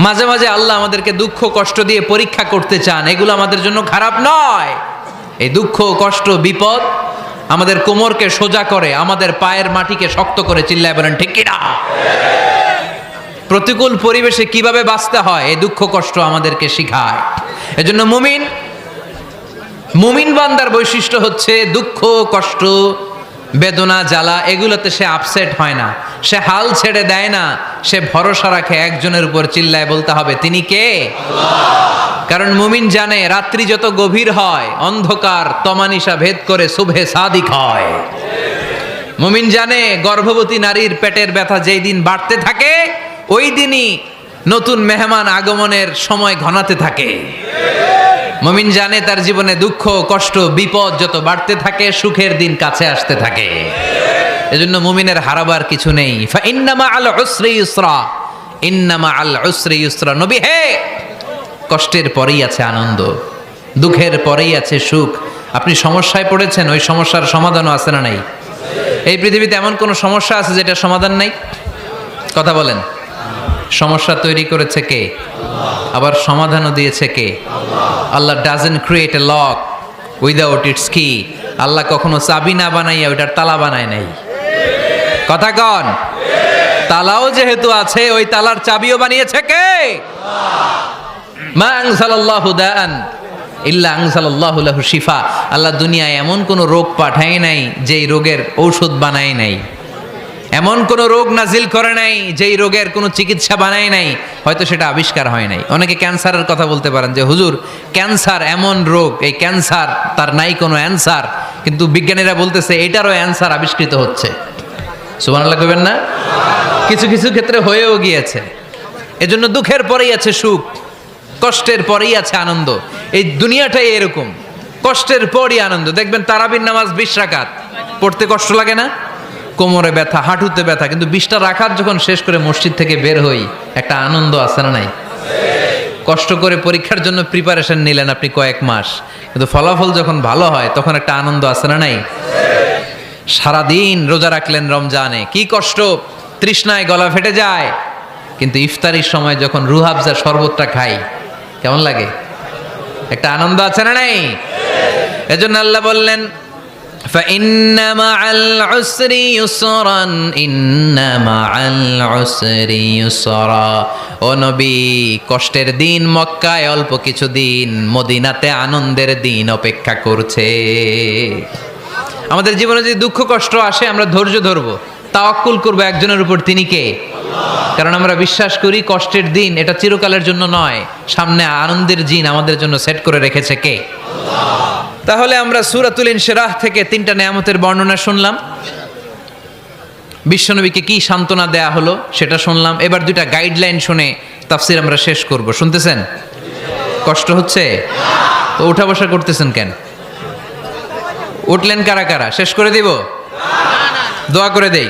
মাঝে মাঝে আল্লাহ আমাদেরকে দুঃখ কষ্ট দিয়ে পরীক্ষা করতে চান, এগুলো আমাদের জন্য খারাপ নয়। এই দুঃখ কষ্ট বিপদ আমাদের কোমরকে সোজা করে, আমাদের পায়ের মাটিকে শক্ত করে, চিল্লায় বলেন ঠিক কিনা? প্রতিকূল পরিবেশে কিভাবে বাঁচতে হয় এই দুঃখ কষ্ট আমাদেরকে শিখায়। এজন্য মুমিন বান্দার বৈশিষ্ট্য হচ্ছে দুঃখ কষ্ট বেদনা জ্বালা এগুলোতে সে আপসেট হয় না, সে হাল ছেড়ে দেয় না, সে ভরসা রাখে একজনের উপর, চিল্লায় বলতে হবে তিনি কে? কারণ মুমিন জানে রাত্রি যত গভীর হয় অন্ধকার তমানিসা ভেদ করে সুবহে সাদিক হয়। মুমিন জানে গর্ভবতী নারীর পেটের ব্যথা যেই দিন বাড়তে থাকে ওই দিনই নতুন মেহমান আগমনের সময় ঘনাতে থাকে। মুমিন জানে তার জীবনে দুঃখ কষ্ট বিপদ যত বাড়তে থাকে সুখের দিন কাছে আসতে থাকে। এজন্য মুমিনের হারাবার কিছু নেই। ফা ইন্না মাআল উসরি ইউসরা, ইন্না মাআল উসরি ইউসরা। নবী হে, কষ্টের পরেই আছে আনন্দ, দুঃখের পরেই আছে সুখ। আপনি সমস্যায় পড়েছেন, ওই সমস্যার সমাধানও আছে না নাই? এই পৃথিবীতে এমন কোন সমস্যা আছে যেটা সমাধান নাই? কথা বলেন। সমস্যা তৈরি করেছে কে? আবার সমাধানও দিয়েছে কে? আল্লাহ doesn't create a lock without its key. আল্লাহ কখনো চাবি না বানাইয়া ওইটার তালা বানায় নাই। কথা কন। তালাও যেহেতু আছে ওই তালার চাবিও বানিয়েছে কে? মা আনজালাল্লাহু দাআন ইল্লা আনজালাল্লাহু লাহু শিফা। আল্লাহ দুনিয়ায় এমন কোন রোগ পাঠায় নাই যেই রোগের ঔষধ বানায় নাই, এমন কোন রোগ নাজিল করে নাই যেই রোগের কোনো চিকিৎসা বানায় নাই, হয়তো সেটা আবিষ্কার হয় নাই। অনেকে ক্যান্সারের কথা বলতে পারেন যে হুজুর ক্যান্সার এমন রোগ, এই ক্যান্সার তার নাই কোনো অ্যান্সার, কিন্তু বিজ্ঞানীরা বলতেছে এটারও অ্যান্সার আবিষ্কৃত হচ্ছে। সুবহানাল্লাহ কইবেন না? কিছু কিছু ক্ষেত্রে হয়েও গিয়েছে। এজন্য দুঃখের পরেই আছে সুখ, কষ্টের পরেই আছে আনন্দ। এই দুনিয়াটাই এরকম, কষ্টের পরই আনন্দ। দেখবেন তারাবির নামাজ 20 রাকাত পড়তে কষ্ট লাগে না? কোমরে ব্যথা, হাঁটুতে ব্যথা, কিন্তু 20টা রাকাত যখন শেষ করে মসজিদ থেকে বের হই একটা আনন্দ আছে না নাই? কষ্ট করে পরীক্ষার জন্য প্রিপারেশন নিলেন আপনি কয়েক মাস, কিন্তু ফলাফল যখন ভালো হয় তখন একটা আনন্দ আছে না নাই? সারাদিন রোজা রাখলেন রমজানে, কি কষ্ট, তৃষ্ণায় গলা ফেটে যায়, কিন্তু ইফতারির সময় যখন রুহাবজা শরবতটা খাই কেমন লাগে? একটা আনন্দ আছে না নাই? এজন্য আল্লাহ বললেন فَإِنَّ مَعَ الْعُسْرِ يُسْرًا إِنَّ مَعَ الْعُسْرِ يُسْرًا। ও নবী, কষ্টের দিন মক্কায় অল্প কিছু দিন, মদিনাতে আনন্দের দিন অপেক্ষা করছে। আমাদের জীবনে যদি দুঃখ কষ্ট আসে আমরা ধৈর্য ধরবো, তাওয়াক্কুল করবো একজনের উপর, তিনি কে? কারণ আমরা বিশ্বাস করি কষ্টের দিন এটা চিরকালের জন্য নয়, সামনে আনন্দের দিন আমাদের জন্য সেট করে রেখেছে কে? তাহলে আমরা সূরাতুল ইনশিরাহ থেকে 3টা নেয়ামতের বর্ণনা শুনলাম, বিশ্বনবীকে কি সান্ত্বনা দেয়া হলো সেটা শুনলাম। এবার 2টা গাইডলাইন শুনে তাফসীর আমরা শেষ করব। শুনতেছেন? কষ্ট হচ্ছে তো উঠা বসা করতেছেন কেন? উঠলেন কারা কারা? শেষ করে দিব? দোয়া করে দেই।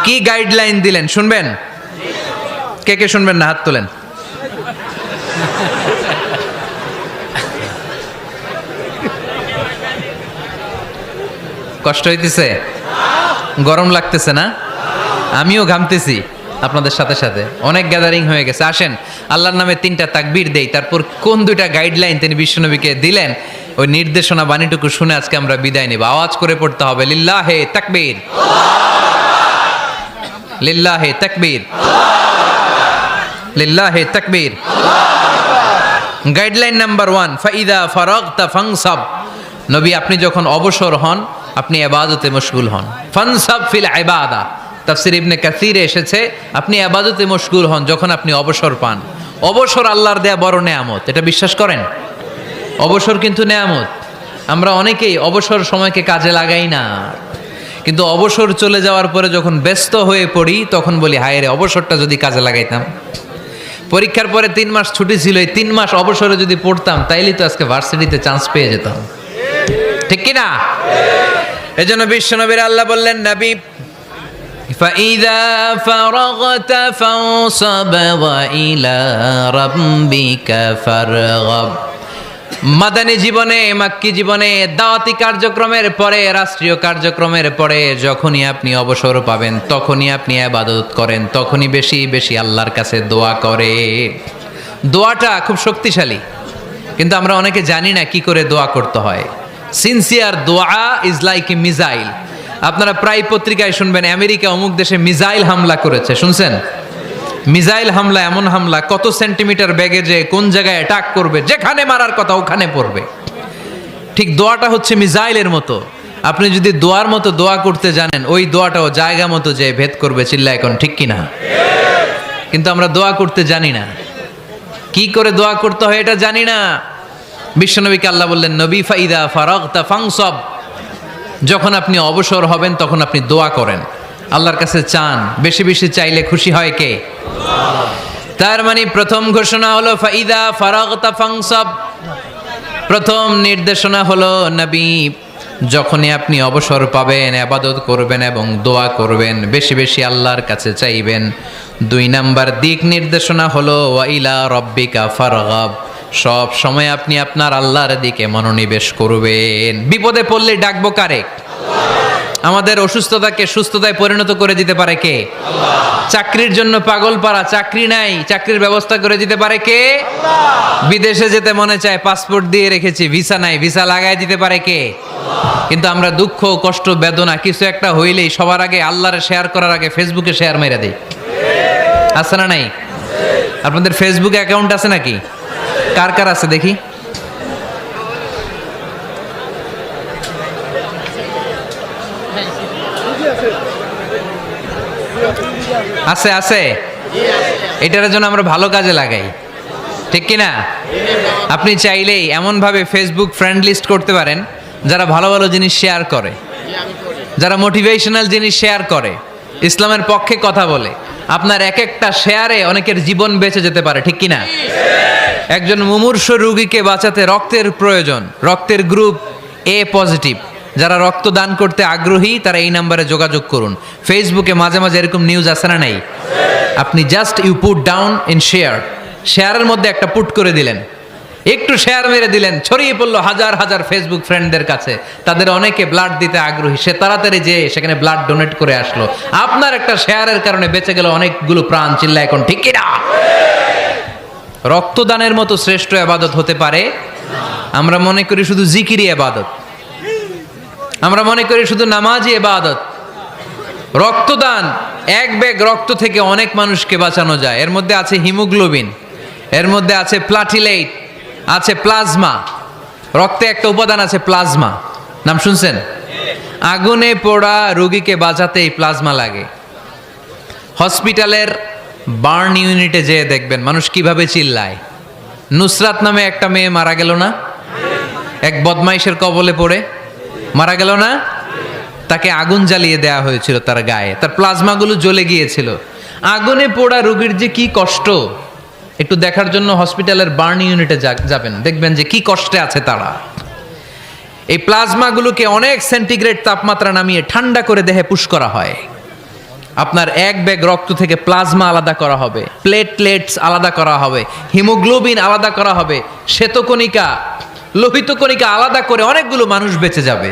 কি গাইডলাইন দিলেন শুনবেন? কে কে শুনবেন না হাত তোলেন। কষ্ট হইতেছে? গরম লাগতেছে না? আমিও ঘামতেছি আপনাদের সাথে সাথে। অনেক গ্যাদারিং হয়ে গেছে। আসেন আল্লাহর নামে 3টা তাকবীর দেই, তারপর কোন 2টা গাইডলাইন তিনি বিশ্বনবীকে দিলেন ওই নির্দেশনা বাণীটুকু শুনে আজকে আমরা বিদায় নেব। আওয়াজ করে পড়তে হবে লিল্লাহে তাকবীর, লিল্লাহে তাকবীর, লিল্লাহে তাকবীর। গাইডলাইন নাম্বার 1, ফাইদা ফারাগতা ফানসাব। নবী আপনি যখন অবসর হন আপনি ইবাদতে মশগুল হন। ফানসাব ফিল ইবাদা, তাফসীর ইবনে কাসিরে এসেছে আপনি ইবাদতে মশগুল হন যখন আপনি অবসর পান। অবসর আল্লাহর দেয়া বড় নেয়ামত, এটা বিশ্বাস করেন? অবসর কিন্তু নেয়ামত। আমরা অনেকেই অবসর সময়কে কাজে লাগাই না, কিন্তু অবসর চলে যাওয়ার পরে যখন ব্যস্ত হয়ে পড়ি তখন বলি হায় রে অবসরটা যদি কাজে লাগাইতাম। পরীক্ষার পরে 3 মাস ছুটি ছিল, এই 3 মাস অবসরে যদি পড়তাম তাইলে তো আজকে ভার্সিটিতে চান্স পেয়ে যেতাম, ঠিক কি না? এজন্য বিশ্বনবীর আল্লাহ বললেন নবী ফাইদা ফারাগতা ফানসাব ওয়া ইলা রাব্বিকা ফারগাব। মাদানী জীবনে, মাক্কি জীবনে, দাওয়াতি কার্যক্রমের পরে, রাষ্ট্রীয় কার্যক্রমের পরে যখনই আপনি অবসর পাবেন তখনই আপনি ইবাদত করেন, তখনই বেশি বেশি আল্লাহর কাছে দোয়া করে। দোয়াটা খুব শক্তিশালী, কিন্তু আমরা অনেকে জানি না কি করে দোয়া করতে হয়। সিনসিয়ার দোয়া ইজ লাইক এ মিসাইল। আপনারা প্রায় পত্রিকায় শুনবেন আমেরিকা অমুক দেশে মিসাইল হামলা করেছে, শুনছেন? মিসাইল হামলা এমন হামলা, কত সেন্টিমিটার বেগে যে কোন জায়গায় অ্যাটাক করবে, যেখানে মারার কথা ওখানে পড়বে। ঠিক দোয়াটা হচ্ছে মিসাইলের মতো। আপনি যদি দোয়ার মতো দোয়া করতে জানেন, ওই দোয়াটাও জায়গা মতো যে ভেদ করবে। চিল্লা এখন ঠিক কিনা? কিন্তু আমরা দোয়া করতে জানি না, কি করে দোয়া করতে হয় এটা জানি না। বিশ্বনবীকে আল্লাহ বললেন, নবী ফাইদা ফারাগতা ফানসাব, যখন আপনি অবসর হবেন তখন আপনি দোয়া করেন, আল্লাহর কাছে চান। বেশি বেশি চাইলে খুশি হয় কে? তার মানে প্রথম ঘোষণা হলো ফাইদা ফারাগতা ফানসাব। প্রথম নির্দেশনা হলো নবী, যখনই আপনি অবসর পাবেন ইবাদত করবেন এবং দোয়া করবেন, বেশি বেশি আল্লাহর কাছে চাইবেন। 2 নাম্বার দিক নির্দেশনা হলো ওয়াইলা রব্বিকা ফারগাব, সব সময় আপনি আপনার আল্লাহর দিকে মনোনিবেশ করবেন। বিপদে পড়লে ডাকবো কারে? আমাদের অসুস্থতাকে সুস্থতায় পরিণত করে দিতে পারে কে? চাকরির জন্য পাগল পারা, চাকরি নাই, চাকরির ব্যবস্থা করে দিতে পারে কে? বিদেশে যেতে মনে চায়, পাসপোর্ট দিয়ে রেখেছি, ভিসা নাই, ভিসা লাগাই দিতে পারে কে? কিন্তু আমরা দুঃখ, কষ্ট, বেদনা কিছু একটা হইলেই সবার আগে আল্লাহরে শেয়ার করার আগে ফেসবুকে শেয়ার মেরে দেই। আছে না নাই? আপনাদের ফেসবুকে অ্যাকাউন্ট আছে নাকি? কার কার আছে দেখি? আছে আছে। এটার জন্য আমরা ভালো কাজে লাগাই, ঠিক কিনা? আপনি চাইলেই এমনভাবে ফেসবুক ফ্রেন্ড লিস্ট করতে পারেন যারা ভালো ভালো জিনিস শেয়ার করে, যারা মোটিভেশনাল জিনিস শেয়ার করে, ইসলামের পক্ষে কথা বলে। আপনার এক একটা শেয়ারে অনেকের জীবন বেঁচে যেতে পারে, ঠিক কিনা? একজন মুমূর্ষ রোগীকে বাঁচাতে রক্তের প্রয়োজন, রক্তের গ্রুপ এ পজিটিভ। যারা রক্ত দান করতে আগ্রহী তারা এই নাম্বারে যোগাযোগ করুন। ফেসবুকে মাঝে মাঝে এরকম নিউজ আসে না নাই? আপনি just you put down in share, শেয়ারের মধ্যে একটা পুট করে দিলেন, একটু শেয়ার মেরে দিলেন, ছড়িয়ে পড়লো হাজার হাজার ফেসবুক ফ্রেন্ডদের কাছে। তাদের অনেকে ব্লাড দিতে আগ্রহী, সে তাড়াতাড়ি যেয়ে সেখানে ব্লাড ডোনেট করে আসলো। আপনার একটা শেয়ারের কারণে বেঁচে গেল অনেকগুলো প্রাণ। চিল্লা এখন ঠিক কিনা? রক্তদানের মতো শ্রেষ্ঠ ইবাদত হতে পারে? আমরা মনে করি শুধু জিকিরি ইবাদত, আমরা মনে করি শুধু নামাজি ইবাদত। রক্তদান, এক ব্যাগ রক্ত থেকে অনেক মানুষকে বাঁচানো যায়। এর মধ্যে আছে হিমোগ্লোবিন, এর মধ্যে আছে প্লাটিলেট, আছে প্লাজমা। রক্তে একটা উপাদান আছে প্লাজমা, নাম শুনছেন? আগুনে পোড়া রোগীকে বাঁচাতে এই প্লাজমা লাগে। হসপিটালের বার্ন ইউনিটে যেয়ে দেখবেন মানুষ কিভাবে চিল্লায়। নুসরাত নামে একটা মেয়ে মারা গেল না? এক বদমাইশের কবলে পড়ে মারা গেল না? তাকে আগুন জ্বালিয়ে দেওয়া হয়েছিল তার গায়ে, তার প্লাজমাগুলো জ্বলে গিয়েছিল। আগুনে পোড়া রোগীর যে কি কষ্ট, একটু দেখার জন্য হসপিটালের বার্ন ইউনিটে যাবেন, দেখবেন যে কি কষ্টে আছে তারা। এই প্লাজমাগুলোকে অনেক সেন্টিগ্রেড তাপমাত্রা নামিয়ে ঠান্ডা করে দেহে পুশ করা হয়। আপনার এক ব্যাগ রক্ত থেকে প্লাজমা আলাদা করা হবে, প্লেটলেটস আলাদা করা হবে, হিমোগ্লোবিন আলাদা করা হবে, শ্বেতকণিকা, লোহিত কণিকা আলাদা করে অনেকগুলো মানুষ বেঁচে যাবে।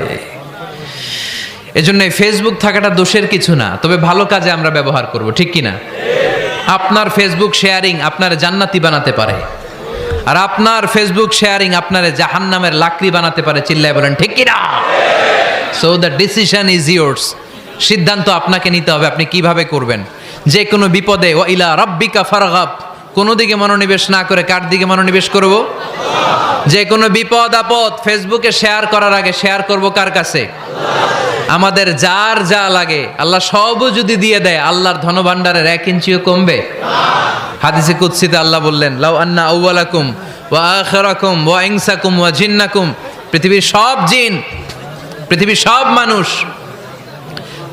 এজন্য ফেসবুক থাকাটা দোষের কিছু না, তবে ভালো কাজে আমরা ব্যবহার করব, ঠিক কিনা? আপনার ফেসবুক শেয়ারিং আপনার জান্নাতি বানাতে পারে, আর আপনার ফেসবুক শেয়ারিং আপনার জাহান্নামের লাকড়ি বানাতে পারে। চিল্লায় বলেন ঠিক কিনা? So the decision is yours. সিদ্ধান্ত আপনাকে নিতে হবে, আপনি কিভাবে করবেন। যে কোনো বিপদে ওয়াইলা রাব্বিকা ফারগাব, কোনো দিকে মনোনিবেশ না করে কার দিকে মনোনিবেশ করব? যে কোনো বিপদ আপদ ফেসবুকে শেয়ার করার আগে শেয়ার করব কার কাছে? আমাদের যার যা লাগে আল্লাহ সবও যদি দিয়ে দেয়, আল্লাহর ধনভাণ্ডারের 1 ইঞ্চিও কমবে? হাদিসে কুদসিতে আল্লাহ বললেন, লাউ আন্না আউওয়ালাকুম ওয়া আখিরাকুম ওয়া ইনসাকুম ওয়া জিন্নাকুম, পৃথিবীর সব জিন, পৃথিবীর সব মানুষ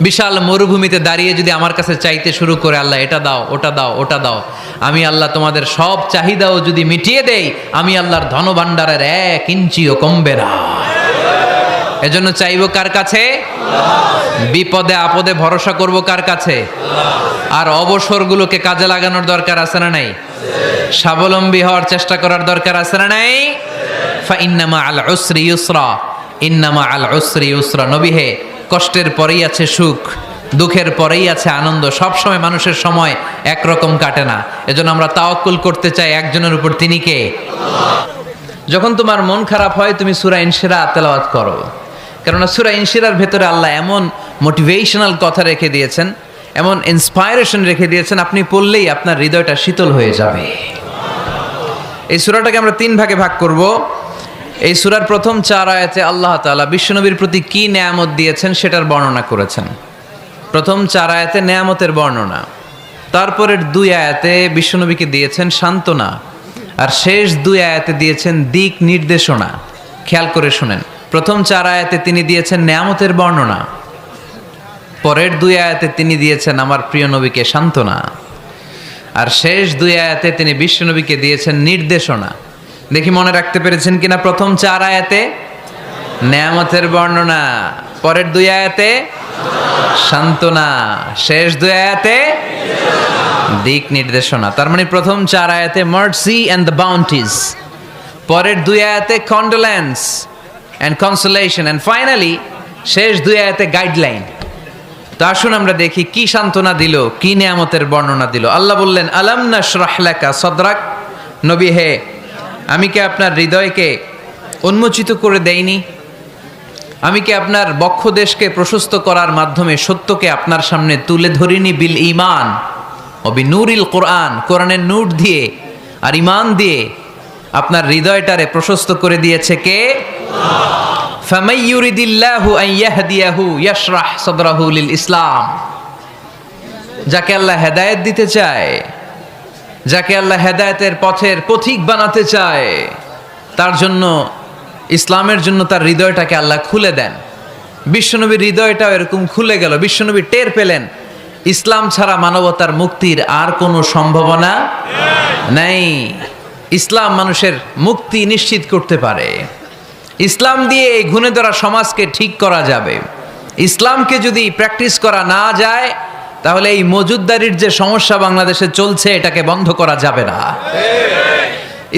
বিশাল মরুভূমিতে দাঁড়িয়ে যদি আমার কাছে চাইতে শুরু করে, আল্লাহ এটা দাও, ওটা দাও, ওটা দাও, আমি আল্লাহ তোমাদের সব চাহিদাও যদি মিটিয়ে দেই, আমি আল্লাহর ধনভাণ্ডারের 1 ইঞ্চিও কমবে না। এজন্য চাইবো কার কাছে? বিপদে আপদে ভরসা করব কার কাছে? আর অবসরগুলোকে কাজে লাগানোর দরকার আছে না নাই? স্বাবলম্বী হওয়ার চেষ্টা করার দরকার আছে না নাই? ইন্নামা আল উসরি ইউসরা, ইন্নামা আল উসরি ইউসরা। নবী হে, কষ্টের পরেই আছে সুখ, দুঃখের পরেই আছে আনন্দ। সব সময় মানুষের সময় একরকম কাটে না। এজন্য আমরা তাওয়াক্কুল করতে চাই একজনের উপর, তিনি কে? যখন তোমার মন খারাপ হয় তুমি সূরা ইনশিরাহ তেলাওয়াত করো, কেননা সূরা ইনশিরাহর ভেতরে আল্লাহ এমন মোটিভেশনাল কথা রেখে দিয়েছেন, এমন ইন্সপায়ারেশন রেখে দিয়েছেন, আপনি পড়লেই আপনার হৃদয়টা শীতল হয়ে যাবে। এই সূরাটাকে আমরা 3 ভাগে ভাগ করব। এই সূরার প্রথম 4 আয়াতে আল্লাহ তাআলা বিশ্বনবীর প্রতি কি নেয়ামত দিয়েছেন সেটার বর্ণনা করেছেন। প্রথম 4 আয়াতে নেয়ামতের বর্ণনা, তারপরের 2 আয়াতে বিশ্বনবীকে দিয়েছেন সান্ত্বনা, আর শেষ 2 আয়াতে দিয়েছেন দিক নির্দেশনা। খেয়াল করে শুনেন, প্রথম 4 আয়াতে তিনি দিয়েছেন নেয়ামতের বর্ণনা, পরের 2 আয়াতে তিনি দিয়েছেন আমার প্রিয় নবীকে সান্ত্বনা, আর শেষ 2 আয়াতে তিনি বিশ্বনবীকে দিয়েছেন নির্দেশনা। দেখি মনে রাখতে পেরেছেন কিনা? প্রথম 4 আয়াতে নেয়ামতের বর্ণনা, পরের 2 আয়াতে সান্ত্বনা, শেষ 2 আয়াতে দিক নির্দেশনা। তার মানে প্রথম 4 আয়াতে মার্সি এন্ড দ্য বাউন্টিজ, পরের 2 আয়াতে condolence and consolation, and finally শেষ 2 আয়াতে গাইডলাইন। তো আসুন আমরা দেখি কি সান্ত্বনা দিল, কি নিয়ামতের বর্ণনা দিল। আল্লাহ বললেন, আলাম নাশরাহ লাকা সাদরাক। নবী হে, আমি কি আপনার হৃদয়কে উন্মোচিত করে দেইনি? আমি কি আপনার বক্ষদেশকে প্রশস্ত করার মাধ্যমে সত্যকে আপনার সামনে তুলে ধরিনি? বিল ঈমান ও বিনূরিল কোরআন, কোরআনের নূর দিয়ে আর ঈমান দিয়ে আপনার হৃদয়টারে প্রশস্ত করে দিয়েছে কে? ফামাই ইউরিদিল্লাহু আন ইয়াহদিয়াহু ইয়াশরাহ সাদরাহু লিল ইসলাম। যাকে আল্লাহ হেদায়েত দিতে চায়, যাকে আল্লাহ হেদায়েতের পথের পথিক বানাতে চায়, তার জন্য, ইসলামের জন্য তার হৃদয়টাকে আল্লাহ খুলে দেন। বিশ্বনবীর হৃদয়টাও এরকম খুলে গেল। বিশ্বনবী টের পেলেন ইসলাম ছাড়া মানবতার মুক্তির আর কোনো সম্ভাবনা নেই। ইসলাম মানুষের মুক্তি নিশ্চিত করতে পারে। ইসলাম দিয়ে এই ঘুণে ধরা সমাজকে ঠিক করা যাবে। ইসলামকে যদি প্র্যাকটিস করা না যায়, তাহলে এই মজুদদারির যে সমস্যা বাংলাদেশে চলছে, এটাকে বন্ধ করা যাবে না।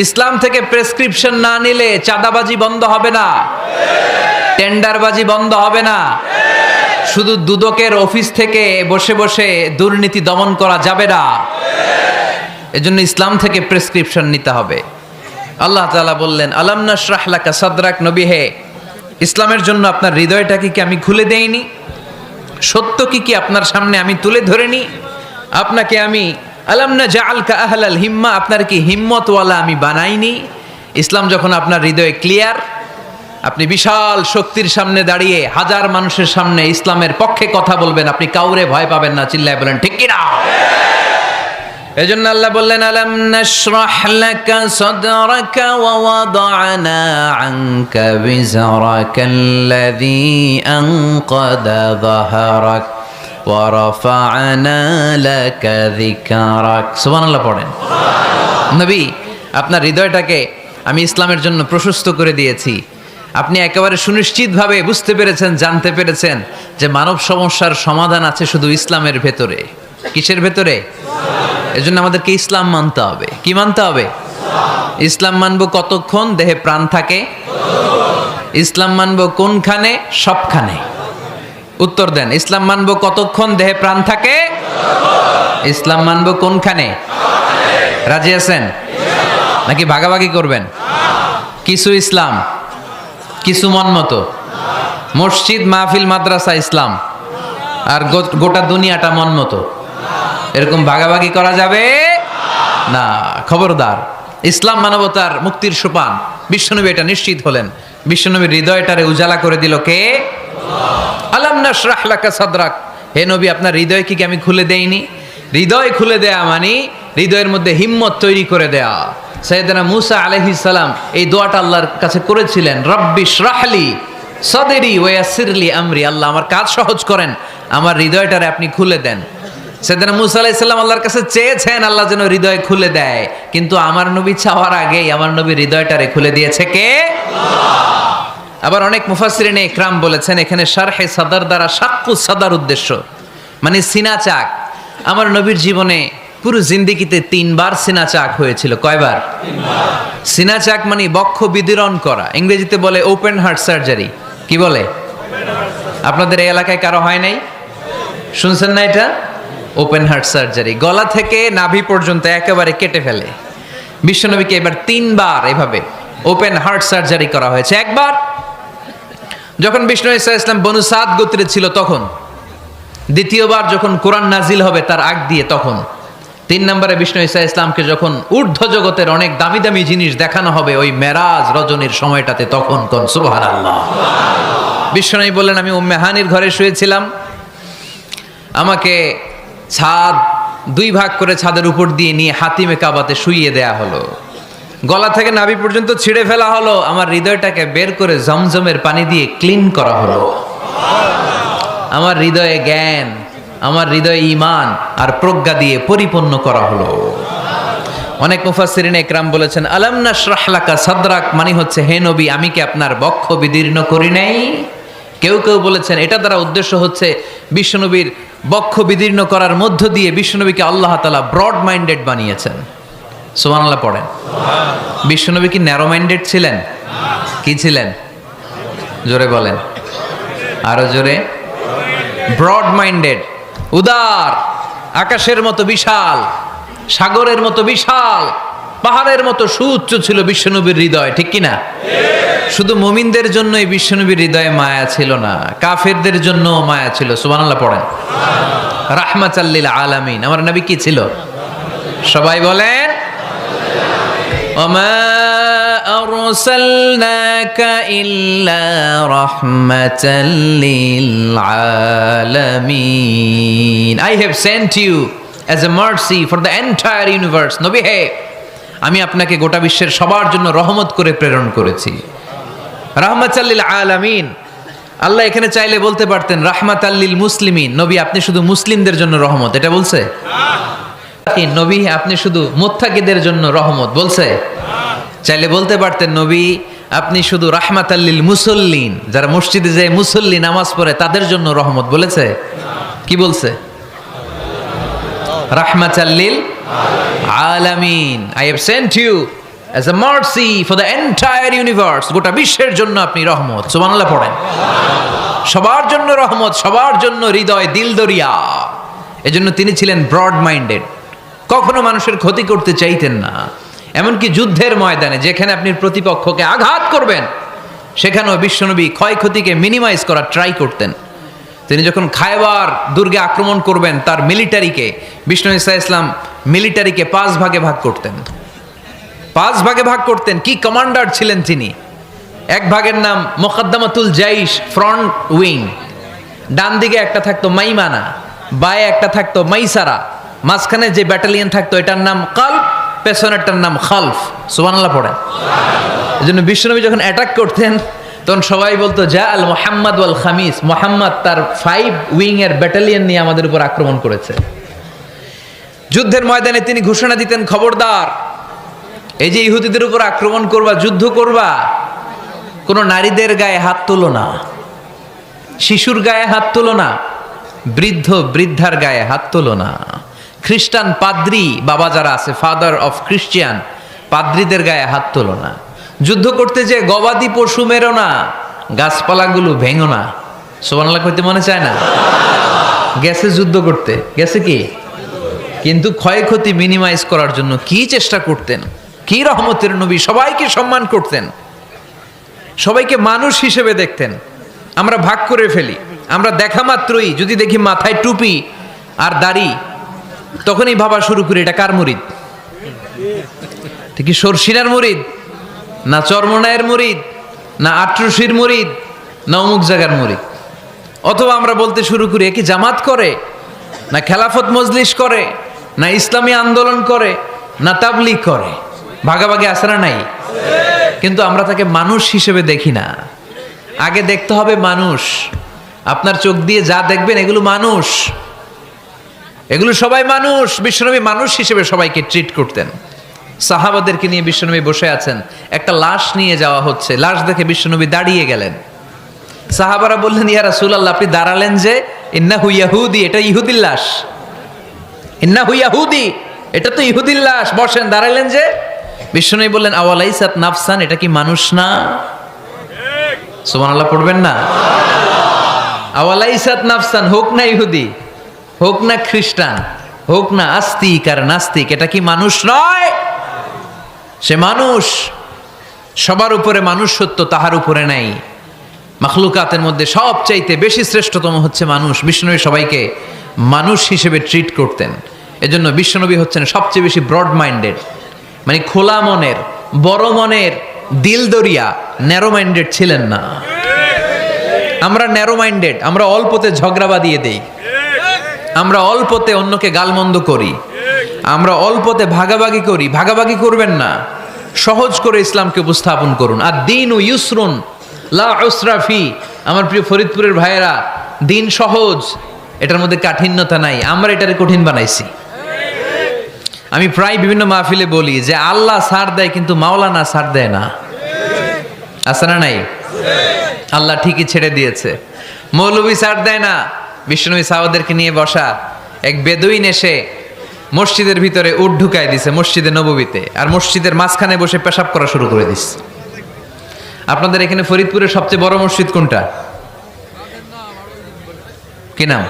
ইসলাম থেকে প্রেসক্রিপশন না নিলে চাঁদাবাজি বন্ধ হবে না, টেন্ডারবাজি বন্ধ হবে না, শুধু দুদকের অফিস থেকে বসে বসে দুর্নীতি দমন করা যাবে না। এজন্য ইসলাম থেকে প্রেসক্রিপশন নিতে হবে। আল্লাহ তাআলা বললেন, আলাম নাশরাহ লাকা সাদরাক। নবী হে, ইসলামের জন্য আপনার হৃদয়টাকে কি আমি খুলে দেইনি? সত্য কি আপনার সামনে আমি তুলে ধরিনি? আপনাকে আমি আলাম নাজআলকা আহলাল হিম্মা, আপনার কি হিম্মতওয়ালা আমি বানাইনি? ইসলাম যখন আপনার হৃদয়ে ক্লিয়ার, আপনি বিশাল শক্তির সামনে দাঁড়িয়ে হাজার মানুষের সামনে ইসলামের পক্ষে কথা বলবেন, আপনি কাউরে ভয় পাবেন না। চিল্লায় বলেন ঠিক কিনা? এজন্য আল্লাহ বললেন, আলাম নাশরাহ লাকা সাদরাকা ওয়া ওয়াদা'না আনকা বিজরাকাল্লাযী আনকাদা যাহরাক ওয়া রাফা'না লাকা যিকরাক। সুবহানাল্লাহ পড়েন। নবী, আপনার হৃদয়টাকে আমি ইসলামের জন্য প্রশস্ত করে দিয়েছি। আপনি একেবারে সুনিশ্চিতভাবে বুঝতে পেরেছেন, জানতে পেরেছেন যে মানব সমস্যার সমাধান আছে শুধু ইসলামের ভেতরে। কিসের ভেতরে? এজন্য আমাদেরকে ইসলাম মানতে হবে। কি মানতে হবে? ইসলাম মানবো কতক্ষণ দেহে প্রাণ থাকে? ইসলাম মানবো কোনখানে? সবখানে। উত্তর দেন, ইসলাম মানবো কতক্ষণ দেহে প্রাণ থাকে? ইসলাম মানবো কোনখানে? রাজি আছেন নাকি ভাগাভাগি করবেন? কিছু ইসলাম, কিছু মন মতো। মসজিদ, মাহফিল, মাদ্রাসা ইসলাম, আর গোটা দুনিয়াটা মন মতো। এরকম ভাগাভাগি করা যাবে না। খবরদার। ইসলাম মানবতার মুক্তির সোপান। বিশ্বনবী এটা নিশ্চিত হলেন। বিশ্বনবীর হৃদয়টারে উজালা করে দিল কে? আলাম নাশরাহ লাকা সাদরাক। হে নবী, আপনার হৃদয় কি আমি খুলে দেইনি? হৃদয় খুলে দেয়া মানে হৃদয়ের মধ্যে হিম্মত তৈরি করে দেয়া। সাইয়েদনা মূসা আলাইহিস সালাম এই দোয়াটা আল্লাহর কাছে করেছিলেন, রব্বি শরাহলি সাদরি ওয়া ইয়াসসিরলি আমরি। আল্লাহ, আমার কাজ সহজ করেন, আমার হৃদয়টারে আপনি খুলে দেন। সাইয়েদনা মূসা আলাইহিস সালাম আল্লাহর কাছে চেয়েছেন আল্লাহ যেন হৃদয় খুলে দেয়, কিন্তু আমার নবী চাওয়ার আগেই আমার নবীর হৃদয়টারে খুলে দিয়েছে কে? আল্লাহ। আবার অনেক মুফাসসিরিনে ইকরাম বলেছেন এখানে শারহে সাদর দ্বারা শাক্কু সাদর উদ্দেশ্য, মানে সিনা চাক। আমার নবীর জীবনে পুরো জিন্দেগিতে 3 বার সিনা চাক হয়েছিল। কয়বার? 3 বার। সিনা চাক মানে বক্ষ বিদীর্ণ করা, ইংরেজিতে বলে ওপেন হার্ট সার্জারি। কি বলে? আপনাদের এই এলাকায় কারো হয় নাই? শুনছেন না এটা? ওপেন হার্ট সার্জারি, গলা থেকে নাভি পর্যন্ত একেবারে কেটে ফেলে। বিশ্বনবীকে এবার 3 বার এভাবে ওপেন হার্ট সার্জারি করা হয়েছে। একবার যখন বিষ্ণু ঈসা ইসলাম বনু সাদ গোত্রে ছিল তখন, দ্বিতীয়বার যখন কোরআন নাজিল হবে তার আগ দিয়ে তখন, 3 নম্বরে বিষ্ণু ঈসা ইসলামকে যখন ঊর্ধ্ব জগতের অনেক দামি দামি জিনিস দেখানো হবে ওই মেরাজ রজনীর সময়টাতে, তখন কোন সুবহানাল্লাহ। বিষ্ণু বললেন, আমি উম্মে হানির ঘরে শুয়েছিলাম, আমাকে ছাদ 2 ভাগ করে ছাদের উপর দিয়ে নিয়ে হাতিমে কাবাতে শুইয়ে দেয়া হলো, গলা থেকে নাভি পর্যন্ত ছিঁড়ে ফেলা হলো, আমার হৃদয়টাকে বের করে জমজমের পানি দিয়ে ক্লিন করা হলো, আমার হৃদয়ে জ্ঞান, আমার হৃদয়ে ঈমান আর প্রজ্ঞা দিয়ে পরিপূর্ণ করা হলো। অনেক মুফাসসিরিন একরাম বলেছেন, আলাম নাশরাহ লাকা সাদরাক মানে হচ্ছে, হে নবী আমি কি আপনার বক্ষ বিদীর্ণ করি নাই? কেউ কেউ বলেছেন এটা দ্বারা উদ্দেশ্য হচ্ছে বিশ্বনবীর বক্ষ বিদীর্ণ করার মধ্য দিয়ে বিশ্বনবীকে আল্লাহ তাআলা ব্রড মাইন্ডেড বানিয়েছেন। সুবহানাল্লাহ পড়েন। বিশ্বনবী কি ন্যারো মাইন্ডেড ছিলেন? কি ছিলেন? জোরে বলেন, আরো জোরে। ব্রড মাইন্ডেড, উদার, আকাশের মতো বিশাল, সাগরের মতো বিশাল, পাহাড়ের মতো সুউচ্চ ছিল বিশ্বনবীর হৃদয়, ঠিক কিনা? শুধু মুমিনদের জন্যই বিশ্বনবীর হৃদয়ে মায়া ছিল না, কাফেরদের জন্য মায়া ছিল। সুবহানাল্লাহ পড়েন। রাহমাতাল লিল আলামিন, আমার নবী কি ছিল? সবাই বলেন, ওমা আরসালনাকা ইল্লা রাহমাতাল লিল আলামিন। I have sent you as a mercy for the entire universe. নবী হে, আমি আপনাকে গোটা বিশ্বের সবার জন্য রহমত করে প্রেরণ করেছি। রাহমাতাল লিল আলামিন, আল্লাহ এখানে চাইলে বলতে পারতেন রাহমাতাল লিল মুসলিমিন, নবী আপনি শুধু মুসলিমদের জন্য রহমত, এটা বলছে? নবী আপনি শুধু মুত্তাকিদের জন্য রহমত, বলছে? চাইলে বলতে পারতেন নবী আপনি শুধু রাহমাতাল লিল মুসল্লিন, যারা মসজিদে যায় মুসল্লি নামাজ পড়ে তাদের জন্য রহমত, বলেছে? কি বলছে? রাহমাতাল লিল আলামিন, I have sent you as a mercy for the entire universe, গোটা বিশ্বের জন্য আপনি রহমত। সুবহানাল্লাহ পড়েন। সবার জন্য রহমত, সবার জন্য হৃদয় দিল দরিয়া। এজন্য তিনি ছিলেন ব্রড মাইন্ডেড, কখনো মানুষের ক্ষতি করতে চাইতেন না। এমনকি যুদ্ধের ময়দানে যেখানে আপনি প্রতিপক্ষকে আঘাত করবেন সেখানেও বিশ্বনবী ক্ষয়ক্ষতিকে মিনিমাইজ করার ট্রাই করতেন। তিনি যখন খায়বার দুর্গে আক্রমণ করবেন তার মিলিটারিকে, বিষ্ণু ঈসা ইসলাম মিলিটারিকে 5 ভাগে ভাগ করতেন। 5 ভাগে ভাগ করতেন। কি কমান্ডার ছিলেন তিনি! এক ভাগের নাম মুকদ্দমাতুল জাইশ, ফ্রন্ট উইং। ডান দিকে একটা থাকতো মাইমানা, বায়ে একটা থাকতো মাইসারা, মাঝখানে যে ব্যাটালিয়ন থাকতো এটার নাম কালব, পেছনেরটার নাম খালফ। সুবহানাল্লাহ পড়েন। এজন্য বিশ্বনবী যখন অ্যাটাক করতেন তখন সবাই বলতো যা আল মুহাম্মদ ওয়াল খামিস, মুহাম্মদ তার 5 উইং এর ব্যাটালিয়ন নিয়ে আমাদের উপর আক্রমণ করেছে। যুদ্ধের ময়দানে তিনি ঘোষণা দিতেন, খবরদার, এই যে ইহুদিদের উপর আক্রমণ করবা, যুদ্ধ করবা, কোনো নারীদের গায়ে হাত তোলো না, শিশুর গায়ে হাত তোলো না, বৃদ্ধ বৃদ্ধার গায়ে হাত তোলো না, খ্রিস্টান পাদ্রী বাবা যারা আছে, ফাদার অফ খ্রিস্টিয়ান, পাদ্রীদের গায়ে হাত তোলো না, যুদ্ধ করতে যে গবাদি পশু মেরো না, গাছপালাগুলো ভেঙো না। সুবহানাল্লাহ কইতে মনে চায় না? গেছে যুদ্ধ করতে, গেছে কি, কিন্তু ক্ষয়ক্ষতি মিনিমাইজ করার জন্য কি চেষ্টা করতেন! কি রহমতের নবী! সবাইকে সম্মান করতেন, সবাইকে মানুষ হিসেবে দেখতেন। আমরা ভাগ করে ফেলি, আমরা দেখা মাত্রই যদি দেখি মাথায় টুপি আর দাড়ি, তখনই ভাবা শুরু করি এটা কার মুরিদ? ঠিক সরসিনার মুরিদ, না চরমনায়ের মুরিদ, না আট্রসির মুরিদ, না অমুক জায়গার মুরিদ। অথবা আমরা বলতে শুরু করি কি জামাত করে, না খেলাফত মজলিস করে, না ইসলামী আন্দোলন করে, না তাবলীগ করে। ভাগাভাগি আছে না নাই? কিন্তু আমরা তাকে মানুষ হিসেবে দেখি না। আগে দেখতে হবে মানুষ। আপনার চোখ দিয়ে যা দেখবেন এগুলো মানুষ, এগুলো সবাই মানুষ। বিশ্বনবী মানুষ হিসেবে সবাইকে ট্রিট করতেন। সাহাবাদেরকে নিয়ে বিশ্বনবী বসে আছেন, একটা লাশ নিয়ে যাওয়া হচ্ছে, লাশ দেখে বিশ্বনবী দাঁড়িয়ে গেলেন। সাহাবারা বললেন, ইয়া রাসূলুল্লাহ আপনি দাঁড়ালেন যে? ইন্নাহু ইয়াহুদি, এটা ইহুদির লাশ। ইন্নাহু ইয়াহুদি, এটা তো ইহুদির লাশ, বসেন, দাঁড়াইলেন যে? বিষ্ণু বললেন আওয়ালাইসাত নাফসান, এটা কি মানুষ না? সুবহানাল্লাহ পড়বেন না? আওয়ালাইসাত নাফসান, হোক না ইহুদি, হোক না খ্রিস্টান, হোক না আস্তিক আর নাস্তিক, এটা কি মানুষ নয়? সে মানুষ। সবার উপরে মানুষ সত্য, তাহার উপরে নাই। মাখলুকাতের মধ্যে সবচাইতে বেশি শ্রেষ্ঠতম হচ্ছে মানুষ। বিশ্বনবী সবাইকে মানুষ হিসেবে ট্রিট করতেন। এজন্য বিশ্বনবী হচ্ছেন সবচেয়ে বেশি ব্রড মাইন্ডেড, মানে খোলা মনের, বড় মনের, দিল দরিয়া, ন্যারো মাইন্ডেড ছিলেন না। আমরা ন্যারো মাইন্ডেড, আমরা অল্পতে ঝগড়া বাঁধিয়ে দেই, আমরা অল্পতে অন্যকে গালমন্দ করি, আমরা অল্পতে ভাগাভাগি করি। ভাগাভাগি করবেন না, সহজ করে ইসলামকে উপস্থাপন করুন। আর দিন ও ইউসরুন লা উসরা ফি। আমার প্রিয় ফরিদপুরের ভাইয়েরা, দিন সহজ, এটার মধ্যে কাঠিন্যতা নাই। আমরা এটারে কঠিন বানাইছি। আমি প্রায় বিভিন্ন মাহফিলে বলি যে আল্লাহ ছাড় দেয় কিন্তু মাওলানা ছাড় দেয় না। আছে না নাই? আল্লাহ ঠিকই ছেড়ে দিয়েছে। মৌলভী ছাড় দেয় না। বিশ্বনবী সাহাবাদেরকে নিয়ে বসা এক বেদুইন এসে মসজিদের ভিতরে উট ঢুকায় দিছে, মসজিদে নববীতে, আর মসজিদের মাঝখানে বসে পেশাব করা শুরু করে দিস। আপনাদের এখানে ফরিদপুরের সবচেয়ে বড় মসজিদ কোনটা? কি নাম?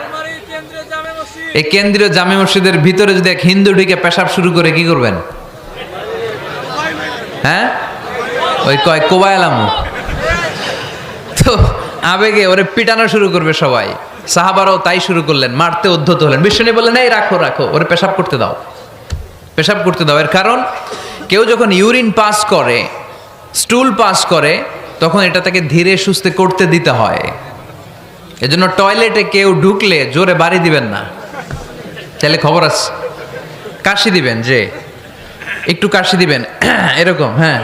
এই কেন্দ্রীয় জামে মসজিদের ভিতরে যদি এক হিন্দু ঢুকে পেশাব শুরু করে কি করবেন? হ্যাঁ, ওই কয় কোবায়ালামু। তো আবেগে ওরে পিটানো শুরু করবে সবাই। সাহাবারাও তাই শুরু করলেন, মারতে উদ্ধত হলেন। বিষ্ণু বললেন এই রাখো রাখো, ওরে পেশাব করতে দাও, পেশাব করতে দাও। এর কারণ কেউ যখন ইউরিন পাস করে, স্টুল পাস করে, তখন এটা তাকে ধীরে সুস্থে করতে দিতে হয়। এজন্য টয়লেটে কেউ ঢুকলে জোরে বাড়ি দিবেন না, তাহলে খবর আছে। কাশি দিবেন, যে একটু কাশি দিবেন এরকম, হ্যাঁ,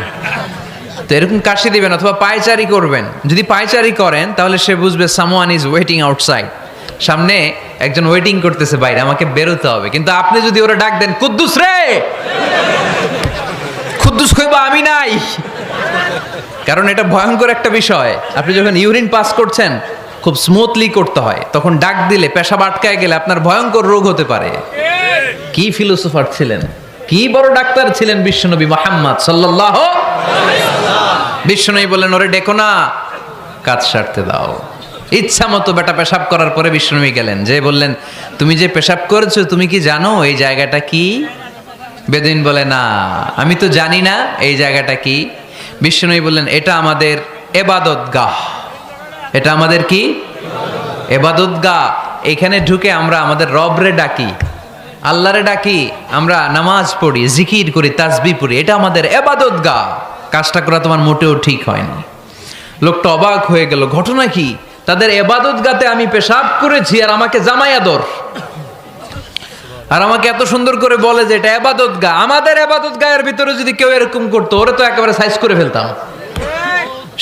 তো এরকম কাশি দিবেন। অথবা পায়চারি করবেন। যদি পায়চারি করেন তাহলে সে বুঝবে সামওয়ান ইজ ওয়েটিং আউটসাইড, সামনে একজন ওয়েটিং করতেছে বাইরে, আমাকে বেরোতে হবে। কিন্তু আপনি যদি ওরা ডাক দেন কুদ্দুস রে, কুদ্দুস কইবা আমি নাই, কারণ এটা ভয়ঙ্কর একটা বিষয়। আপনি যখন ইউরিন পাস করছেন খুব স্মুথলি করতে হয়, তখন ডাক দিলে পেশাব আটকায় গেলে আপনার ভয়ঙ্কর রোগ হতে পারে। কি ফিলোসোফার ছিলেন, কি বড় ডাক্তার ছিলেন বিশ্বনবী মুহাম্মদ সাল্লাল্লাহু আলাইহি ওয়াসাল্লাম। বিশ্বনবী বললেন ওরে ডেকো না, কাজ সারতে দাও। ইচ্ছা মতো বেটা পেশাব করার পরে বিশ্বনবী গেলেন, যে বললেন তুমি যে পেশাব করেছো তুমি কি জানো এই জায়গাটা কি? বেদুইন বলে না, আমি তো জানি না এই জায়গাটা কি। বিশ্বনবী বললেন এটা আমাদের ইবাদতগাহ, এটা আমাদের কি? ইবাদতগাহ। এখানে ঢুকে আমরা আমাদের রবরে ডাকি, আল্লাহরে ডাকি, আমরা নামাজ পড়ি, জিকির করি, তাসবিহ পড়ি, এটা আমাদের ইবাদতগাহ। কাজটা করা তোমার মোটেও ঠিক হয়নি। লোকটা অবাক হয়ে গেল, ঘটনা কি? তাদের ইবাদতগাহতে আমি পেশাব করেছি আর আমাকে জামাই আদর, আর আমাকে এত সুন্দর করে বলে যে এটা ইবাদতগাহ। আমাদের ইবাদতগাহের ভিতরে যদি কেউ এরকম করতো, ওরে তো একেবারে সাইজ করে ফেলতাম।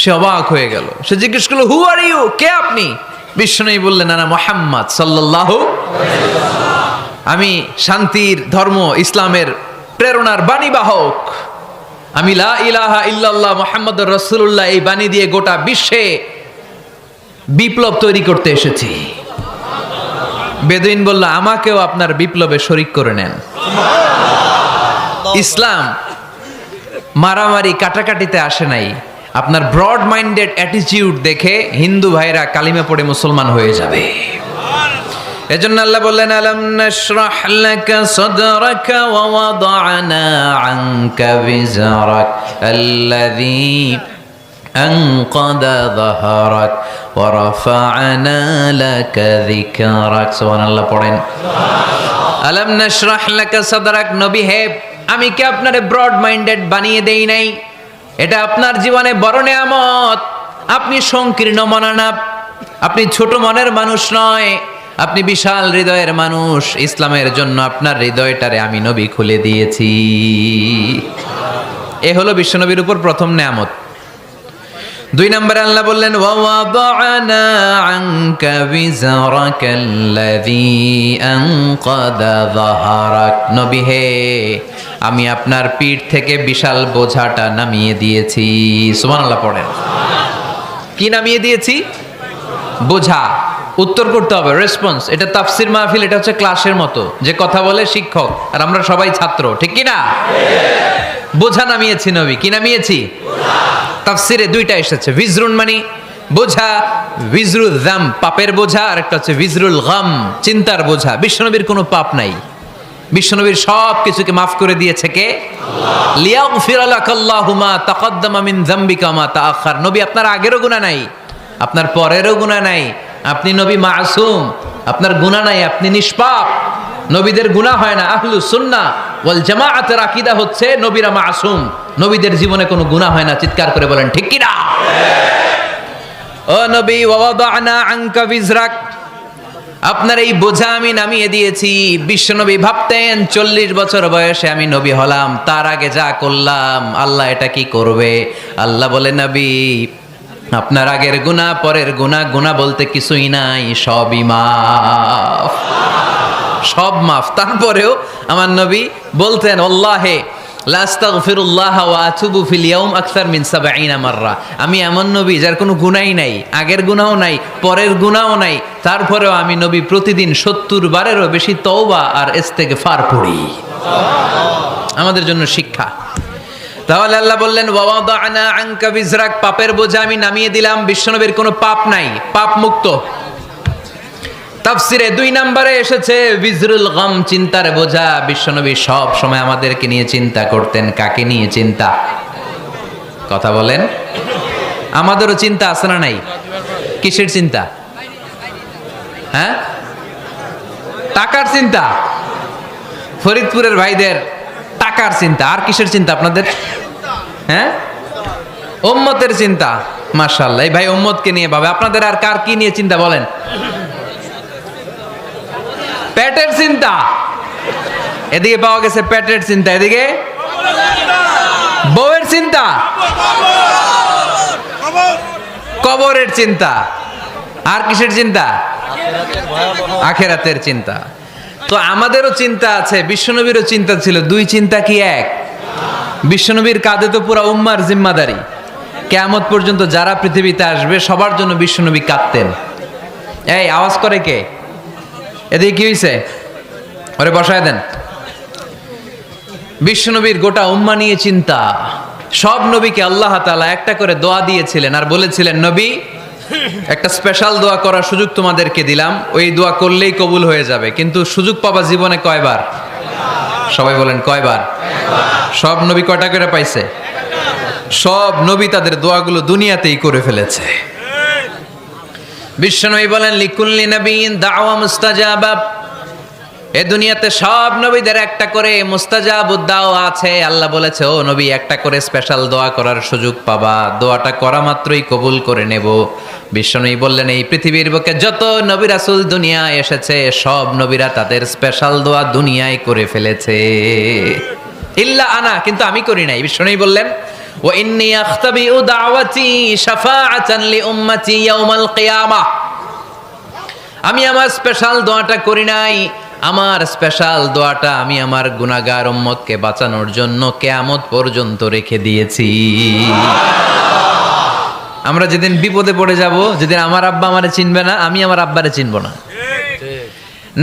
সে অবাক হয়ে গেল। সে জিজ্ঞেস করলো হু আর ইউ, কে আপনি? বিশ্বনবী বললেন আনা মুহাম্মদ সাল্লাল্লাহু আলাইহি ওয়াসাল্লাম, আমি শান্তির ধর্ম ইসলামের প্রেরণার বাণীবাহক। আমি লা ইলাহা ইল্লাল্লাহ মুহাম্মাদুর রাসূলুল্লাহ এই বাণী দিয়ে গোটা বিশ্বে বিপ্লব তৈরি করতে এসেছি। বেদুইন বলল আমাকেও আপনার বিপ্লবে শরীক করে নেন। ইসলাম মারামারি কাটাকাটিতে আসে নাই। আপনার ব্রড মাইন্ডেড অ্যাটিটিউড দেখে হিন্দু ভাইরা কালিমা পড়ে মুসলমান হয়ে যাবে। এজন্য আল্লাহ বললেন আলাম নাশরাহ লাকা সাদরাকা ওয়া ওয়াদা'না আনকা বিজরাক আল্লাযী আনকাদা যাহরাক ওয়া রাফা'না লাকা যিকরাক। সুবহানাল্লাহ পড়েন। আলাম নাশরাহ লাকা সাদরাক, নবী হে আমি কি আপনারে ব্রড মাইন্ডেড বানিয়ে দেই নাই? এটা আপনার জীবনে বড় নেয়ামত। আপনি সংকীর্ণ মনা না, আপনি ছোট মনের মানুষ নয়, আপনি বিশাল হৃদয়ের মানুষ। ইসলামের জন্য আপনার হৃদয়টারে আমি নবী খুলে দিয়েছি। এ হলো বিশ্বনবীর উপর প্রথম নেয়ামত। 2 নম্বরে আল্লাহ বললেন ওয়া ওয়াদা'না আনকা বিজরাকাল্লাযী আনকাদা যাহরাক, নবী হে আমি আপনার পিঠ থেকে বিশাল বোঝাটা নামিয়ে দিয়েছি। সুবহানাল্লাহ পড়েন। কি নামিয়ে দিয়েছি? বোঝা। উত্তর করতে হবে, রেসপন্স। এটা তাফসির মাহফিল, এটা হচ্ছে ক্লাসের মতো, যে কথা বলে শিক্ষক আর আমরা সবাই ছাত্র, ঠিক কি না? বোঝা নামিয়েছি নবী, কি নামিয়েছি? তাফসিরে দুইটা এসেছে, ভিজরুন মানে বোঝা, ভিজরুল যাম পাপের বোঝা, আর একটা হচ্ছে ভিজরুল গাম চিন্তার বোঝা। বিশ্বনবীর কোনো পাপ নাই, বিশ্বনবীর সব কিছুকে মাফ করে দিয়েছে কে? লিয়াগফির লাকাল্লাহু মা তাকাদ্দামা মিন যামবিকা মা তাআখার। নবী আপনার আগেরও গুনাহ নাই, আপনার পরেরও গুনাহ নাই, আপনি নবী মাসুম, আপনার গুনাহ নাই, আপনি নিষ্পাপ। নবীদের গুনাহ হয় না। আহলুস সুন্নাহ ওয়াল জামাআতের আকীদা হচ্ছে নবীরা মাসুম, নবীদের জীবনে কোনো গুনাহ হয় না। চিৎকার করে বলেন ঠিক কি না? ও নবী, ওয়াদানা আনকা বিজরাক, আপনার এই বোঝা আমি নামিয়ে দিয়েছি। বিশ্বনবী ভাবতেন 40 বছর বয়সে আমি নবী হলাম, তার আগে যা করলাম আল্লাহ এটা কি করবে? আল্লাহ বলে, নবী আপনার আগের গুনাহ, পরের গুনাহ, গুনাহ বলতে কিছুই নাই, সবই মাফ, সব মাফ। তারপরেও আমার নবী বলতেন, আল্লাহে লা আস্তাগফিরুল্লাহ ওয়া আতুবু ফিল ইয়াউম আকসার মিন 70 মাররা। আমি এমন নবী যার কোনো গুনাহই নাই, আগের গুনাহও নাই, পরের গুনাহও নাই, তারপরেও আমি নবী প্রতিদিন 70 বারেরও বেশি তওবা আর ইস্তেগফার পড়ি। আমাদের জন্য শিক্ষা। তাহলে আল্লাহ বললেন, ওয়াদানা আনকা বিজরাক, পাপের বোঝা আমি নামিয়ে দিলাম। বিশ্বনবীর কোনো পাপ নাই, পাপ মুক্ত। তাফসিরে 2 নম্বরে এসেছে বিজরুল গাম, চিন্তার বোঝা। বিশ্বনবী সব সময় আমাদেরকে নিয়ে চিন্তা করতেন। কাকে নিয়ে চিন্তা? কথা বলেন। আমাদেরও চিন্তা আছে না নাই? কিসের চিন্তা? হ্যাঁ, টাকার চিন্তা। ফরিদপুরের ভাইদের টাকার চিন্তা। আর কিসের চিন্তা আপনাদের? হ্যাঁ, উম্মতের চিন্তা। মাশাআল্লাহ, এই ভাই উম্মতকে নিয়ে ভাবে। আপনাদের আর কার কি নিয়ে চিন্তা বলেন? পেটের চিন্তা। এদিকে পাওয়া গেছে পেটের চিন্তা, এদিকে বউয়ের চিন্তা, কবরের চিন্তা। আর কিসের চিন্তা? আখিরাতের চিন্তা। তো আমাদেরও চিন্তা আছে, বিশ্বনবীরও চিন্তা ছিল। 2 চিন্তা কি এক? বিশ্বনবীর কাঁধে তো পুরা উম্মার জিম্মাদারি। কিয়ামত পর্যন্ত যারা পৃথিবীতে আসবে সবার জন্য বিশ্বনবী কাঁদতেন। এই আওয়াজ করে কে? এদিকে কি হয়েছে? ওরে বসায় দেন। বিশ্বনবীর গোটা উম্মা নিয়ে চিন্তা। সব নবীকে আল্লাহ তাআলা একটা করে দোয়া দিয়েছিলেন আর বলেছিলেন, নবী একটা স্পেশাল দোয়া করার সুযোগ তোমাদেরকে দিলাম, ওই দোয়া করলেই কবুল হয়ে যাবে। কিন্তু সুযোগ পাবা জীবনে কয়বার? সবাই বলেন কয়বার? সব নবী কয়টা করে পাইছে? সব নবী তাদের দোয়াগুলো দুনিয়াতেই করে ফেলেছে। বিশ্বনবী বলেন, লিকুল্লি নবিয়্যিন দাওয়া মুস্তাজাবা। এই দুনিয়াতে সব নবীদের একটা করে মুস্তাজাবুদ দাওয়া আছে। আল্লাহ বলেছে, ও নবী একটা করে স্পেশাল দোয়া করার সুযোগ পাবা, দোয়াটা করা মাত্রই কবুল করে নেব। বিশ্বনবী বললেন, এই পৃথিবীর বুকে যত নবী রাসূল দুনিয়ায় এসেছে সব নবীরা তাদের স্পেশাল দোয়া দুনিয়ায় করে ফেলেছে, ইল্লা আনা, কিন্তু আমি করি নাই। বিশ্বনবী বললেন, ওয়া ইন্নী আখতাবিউ দাওয়াতি শাফাআতান লি উম্মতি ইয়াউমাল কিয়ামাহ। আমি আমার স্পেশাল দোয়াটা করি নাই। আমার স্পেশাল দোয়াটা আমি আমার গুনাহগার উম্মতকে বাঁচানোর জন্য কিয়ামত পর্যন্ত রেখে দিয়েছি। আমরা যেদিন বিপদে পড়ে যাব, যেদিন আমার আব্বা আমারে চিনবে না, আমি আমার আব্বারে চিনব না,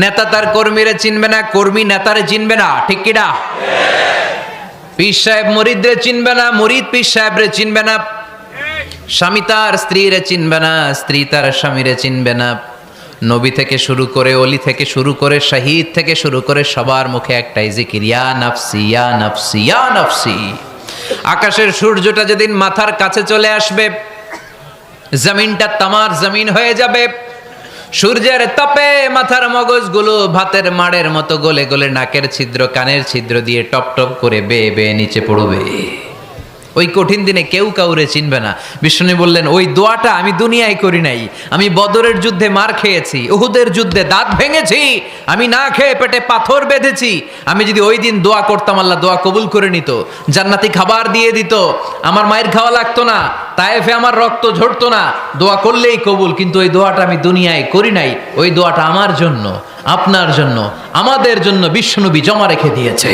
নেতা তার কর্মীরে চিনবে না, কর্মী নেতারে চিনবে না, ঠিক কি না? পীর সাহেব মুরিদরে চিনবে না, মুরিদ পীর সাহেবরে চিনবে না, স্বামী তার স্ত্রীরে চিনবে না, স্ত্রী তার স্বামীরে চিনবে না। নবী থেকে শুরু করে, অলি থেকে শুরু করে, শহীদ থেকে শুরু করে সবার মুখে একটাই জিকির, ইয়া নাফসি ইয়া নাফসি ইয়া নাফসি। আকাশের সূর্যটা যেদিন মাথার কাছে চলে আসবে, জমিনটা তামার জমিন হয়ে যাবে। সূর্যের তাপে মাথার মগজগুলো ভাতের মাড়ের মতো গলে গলে নাকের ছিদ্র, কানের ছিদ্র দিয়ে টপ টপ করে বেয়ে বেয়ে নিচে পড়বে। ওই কঠিন দিনে কেউ কাউরে চিনবে না। বিষ্ণু বললেন, ওই দোয়াটা আমি দুনিয়ায় করি নাই। আমি বদরের যুদ্ধে মার খেয়েছি, উহুদের যুদ্ধে দাঁত ভেঙেছি, আমি না খেয়ে পেটে পাথর বেঁধেছি। আমি যদি ওই দিন দোয়া করতাম, আল্লাহ দোয়া কবুল করে নিত, জান্নাতি খাবার দিয়ে দিত, আমার মায়ের খাওয়া লাগতো না, তায়েফে আমার রক্ত ঝরতো না, দোয়া করলেই কবুল। কিন্তু ওই দোয়াটা আমি দুনিয়ায় করি নাই। ওই দোয়াটা আমার জন্য, আপনার জন্য, আমাদের জন্য বিশ্বনবী জমা রেখে দিয়েছে।